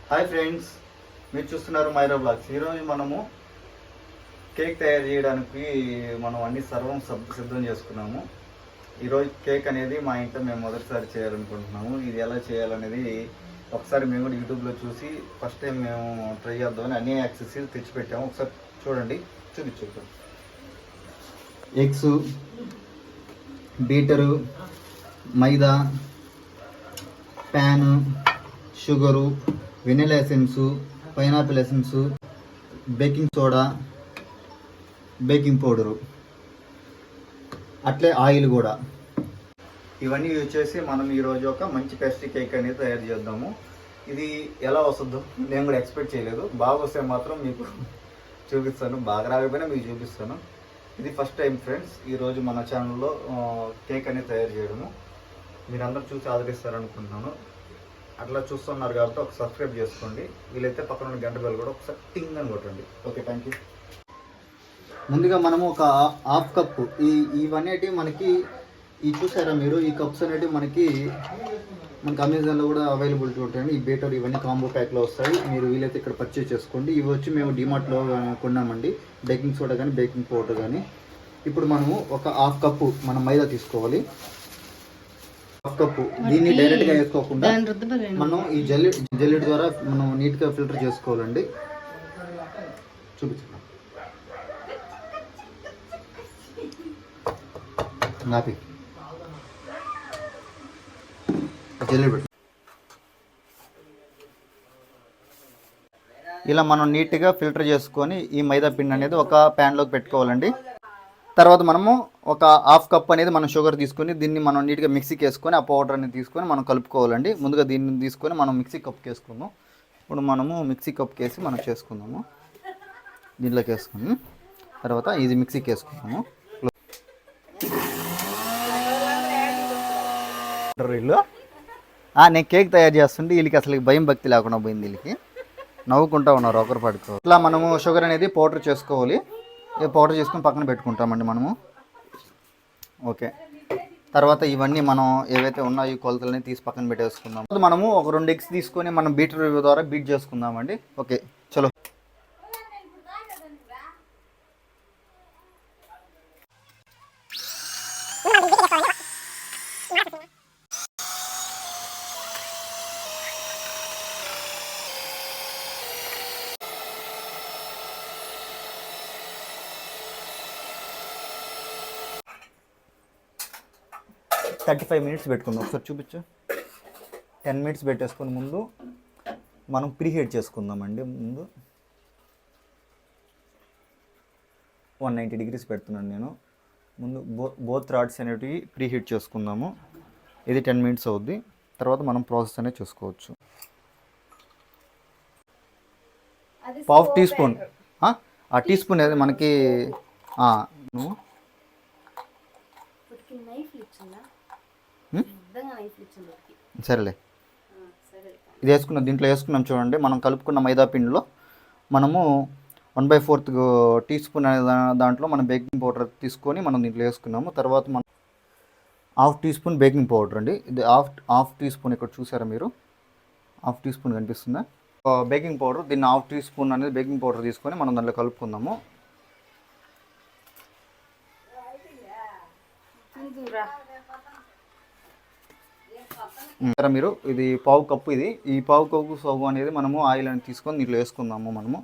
Hi friends, మీరు చూస్తున్నారు Myra blogs. ఈరోజు మనము కేక్ తయారు చేయడానికి మనం అన్ని సర్వం సిద్ధం చేసుకున్నాము. ఈరోజు కేక్ అనేది మా ఇంట్లో మేము మొదటిసారి చేయాలనుకుంటున్నాము. ఇది ఎలా చేయాలనేది ఒకసారి మేము కూడా యూట్యూబ్లో చూసి ఫస్ట్ టైం మేము ట్రై చేద్దామని అన్ని యాక్సెసరీస్ తెచ్చిపెట్టాము. ఒకసారి చూడండి, చూపించు. Eggs, beater, maida, pan, sugar, vanilla essence, pineapple essence, baking soda, baking powder, అట్లే ఆయిల్ కూడా. ఇవన్నీ యూజ్ చేసి మనం ఈరోజు ఒక మంచి పేస్ట్రీ కేక్ అనేది తయారు చేద్దాము. ఇది ఎలా వస్తుందో నేను కూడా ఎక్స్పెక్ట్ చేయలేదు. బాగా వస్తే మాత్రం మీకు చూపిస్తాను, బాగా రాకపోయినా మీకు చూపిస్తాను. ఇది ఫస్ట్ టైం ఫ్రెండ్స్ ఈరోజు మన ఛానల్లో కేక్ అనేది తయారు చేయడము. మీరందరూ చూసి ఆదరిస్తారనుకుంటున్నాను. అట్లా చూస్తున్నారు కాబట్టి ఒక సబ్స్క్రైబ్ చేసుకోండి. వీలైతే పక్కన ఉన్న గంట బెల్ కూడా ఒకసారి టింగ్ అని కొట్టండి. Okay, thank you. ముందుగా మనము ఒక హాఫ్ కప్పు ఇవన్నీ మనకి చూసారా మీరు, ఈ కప్స్ అనేటివి మనకి అమెజాన్లో కూడా అవైలబిలిటీ ఉంటాయండి. ఈ బీటర్ ఇవన్నీ కాంబో ప్యాక్లో వస్తాయి. మీరు వీలైతే ఇక్కడ పర్చేజ్ చేసుకోండి. ఇవి వచ్చి మేము డిమార్ట్లో కొన్నామండి, బేకింగ్ సోడా కానీ బేకింగ్ పౌడర్ కానీ. ఇప్పుడు మనము ఒక హాఫ్ కప్పు మనం మైదా తీసుకోవాలి. హాఫ్ కప్పు దీన్ని డైరెక్ట్గా వేసుకోకుండా మనం ఈ జల్లెడ్ ద్వారా మనం నీట్గా ఫిల్టర్ చేసుకోవాలండి. చూపించండి నాపి జల్లెడ్ ఇలా మనం నీట్గా ఫిల్టర్ చేసుకొని ఈ మైదా పిండి అనేది ఒక ప్యాన్లోకి పెట్టుకోవాలండి. తర్వాత మనము ఒక హాఫ్ కప్ అనేది మనం షుగర్ తీసుకొని దీన్ని మనం నీట్గా మిక్సీకి వేసుకొని ఆ పౌడర్ అనేది తీసుకొని మనం కలుపుకోవాలండి. ముందుగా దీన్ని తీసుకొని మనం మిక్సీ కప్కి వేసుకుందాం. ఇప్పుడు మనము మిక్సీ కప్కి వేసి మనం చేసుకుందాము. దీంట్లోకి వేసుకుని తర్వాత ఇది మిక్సీకి వేసుకుందాము. వీళ్ళు నేను కేక్ తయారు చేస్తుంటే వీళ్ళకి అసలు భయం భక్తి లేకుండా పోయింది. వీళ్ళకి నవ్వుకుంటూ ఉన్నారు ఒకరు పడుకో. ఇట్లా మనము షుగర్ అనేది పౌడర్ చేసుకోవాలి. పౌడర్ చేసుకొని పక్కన పెట్టుకుంటామండి మనము. ఓకే, తర్వాత ఇవన్నీ మనం ఏవైతే ఉన్నాయో ఈ కొలతలని తీసి పక్కన పెట్టేసుకుందాం. మనము ఒక 2 ఎగ్స్ తీసుకొని మనం బీటర్ ద్వారా బీట్ చేసుకుందామండి. ఓకే, చలో. ఒక 35 మినిట్స్ పెట్టుకుందాం. ఒకసారి చూపించు. 10 మినిట్స్ పెట్టేసుకుని ముందు మనం ప్రీహీట్ చేసుకుందామండి. ముందు 190 డిగ్రీస్ పెడుతున్నాను నేను. ముందు బోత్ రాడ్స్ అనేటివి ప్రీహీట్ చేసుకుందాము. ఇది 10 మినిట్స్ అవుద్ది. తర్వాత మనం ప్రాసెస్ అనేది చేసుకోవచ్చు. ½ టీ స్పూన్, ఆ టీ స్పూన్ అనేది మనకి సరేలే. ఇది వేసుకున్నాం, దీంట్లో వేసుకున్నాం చూడండి. మనం కలుపుకున్న మైదా పిండిలో మనము 1/4 టీ స్పూన్ అనే దాంట్లో మనం బేకింగ్ పౌడర్ తీసుకొని మనం దీంట్లో వేసుకున్నాము. తర్వాత మనం ½ టీ స్పూన్ బేకింగ్ పౌడర్ అండి. ఇది హాఫ్ టీ స్పూన్ ఇక్కడ చూసారా మీరు, ½ టీ స్పూన్ కనిపిస్తుందా బేకింగ్ పౌడర్. దీన్ని ½ టీ స్పూన్ అనేది బేకింగ్ పౌడర్ తీసుకొని మనం దాంట్లో కలుపుకుందాము. మీరు ఇది ½ కప్పు, ఈ ½ కప్పు సోపు అనేది మనము ఆయిల్ అని తీసుకొని దీంట్లో వేసుకుందాము. మనము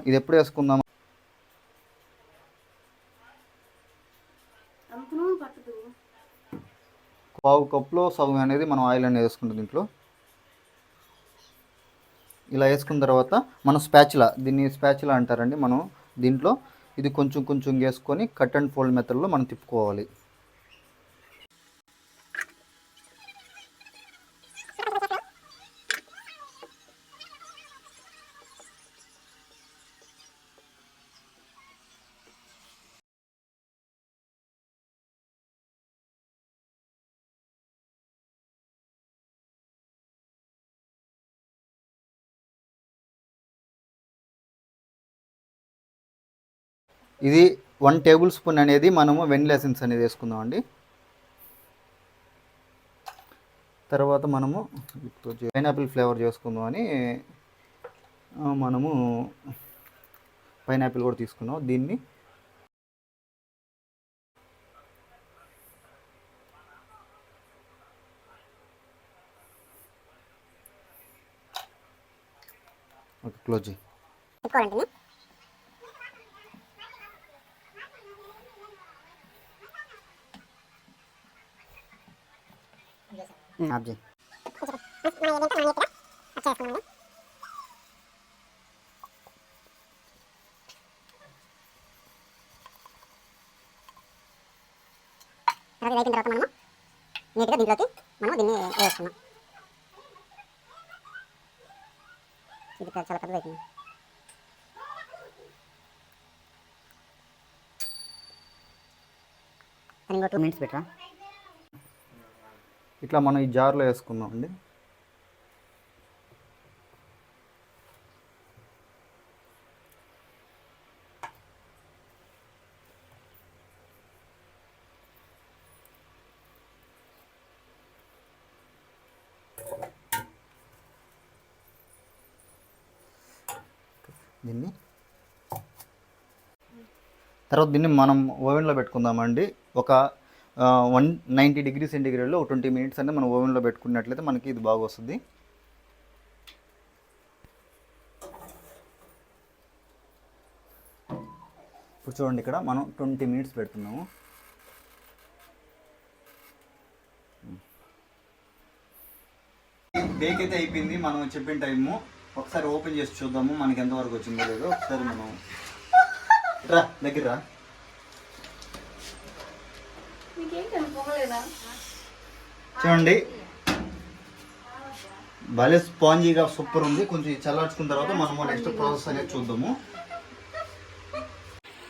ఇది ఎప్పుడు వేసుకుందాము, ½ కప్పులో సగం అనేది మనం ఆయిల్ అనేది వేసుకుంటాం దీంట్లో. ఇలా వేసుకున్న తర్వాత మనం దీన్ని స్పాచులా అంటారండి. మనం దీంట్లో ఇది కొంచెం కొంచెం వేసుకొని కట్ అండ్ ఫోల్డ్ మెథడ్లో మనం తిప్పుకోవాలి. ఇది 1 టేబుల్ స్పూన్ అనేది మనము వెనిలా ఎసెన్స్ అనేది వేసుకుందాం అండి. తర్వాత మనము పైనాపిల్ ఫ్లేవర్ చేసుకుందాం అని మనము పైనాపిల్ కూడా తీసుకున్నాం. దీన్ని ఓకే క్లోజ్ చేయి. ఆఫ్ చేయి. తర్వాత ఇది అయిపోయిన తర్వాత మనము నీట్గా దీంట్లోకి మనం దీన్ని వేసుకున్నాం. ఇది చాలా పెద్దది అయిపోయింది. ఇంకో 2 minutes పెట్టరా. ఇట్లా మనం ఈ జార్లో వేసుకుందాం అండి. దీన్ని మనం ఓవెన్లో పెట్టుకుందామండి. ఒక 190 డిగ్రీ సెంటీగ్రేడ్లో 20 minutes అనేది మనం ఓవెన్లో పెట్టుకున్నట్లయితే మనకి ఇది బాగా వస్తుంది. ఇప్పుడు చూడండి, ఇక్కడ మనం 20 minutes పెడుతున్నాము. బేక్ అయితే అయిపోయింది మనం చెప్పిన టైము. ఒకసారి ఓపెన్ చేసి చూద్దాము మనకి ఎంతవరకు వచ్చిందో లేదో. ఒకసారి మనం రా దగ్గర రా. చూడండి, భలే స్పాంజీగా సూపర్ ఉంది. కొంచెం చల్లార్చుకున్న తర్వాత మనము నెక్స్ట్ ప్రాసెస్ అనేది చూద్దాము.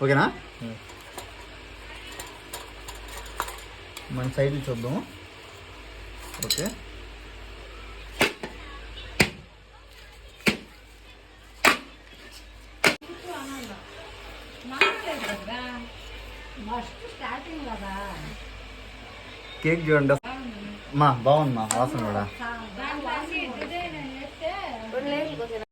ఓకేనా, మన సైడ్ చూద్దాము. ఓకే, కేక్ చూడండి మా బాగుంది, మా వాసన కూడా.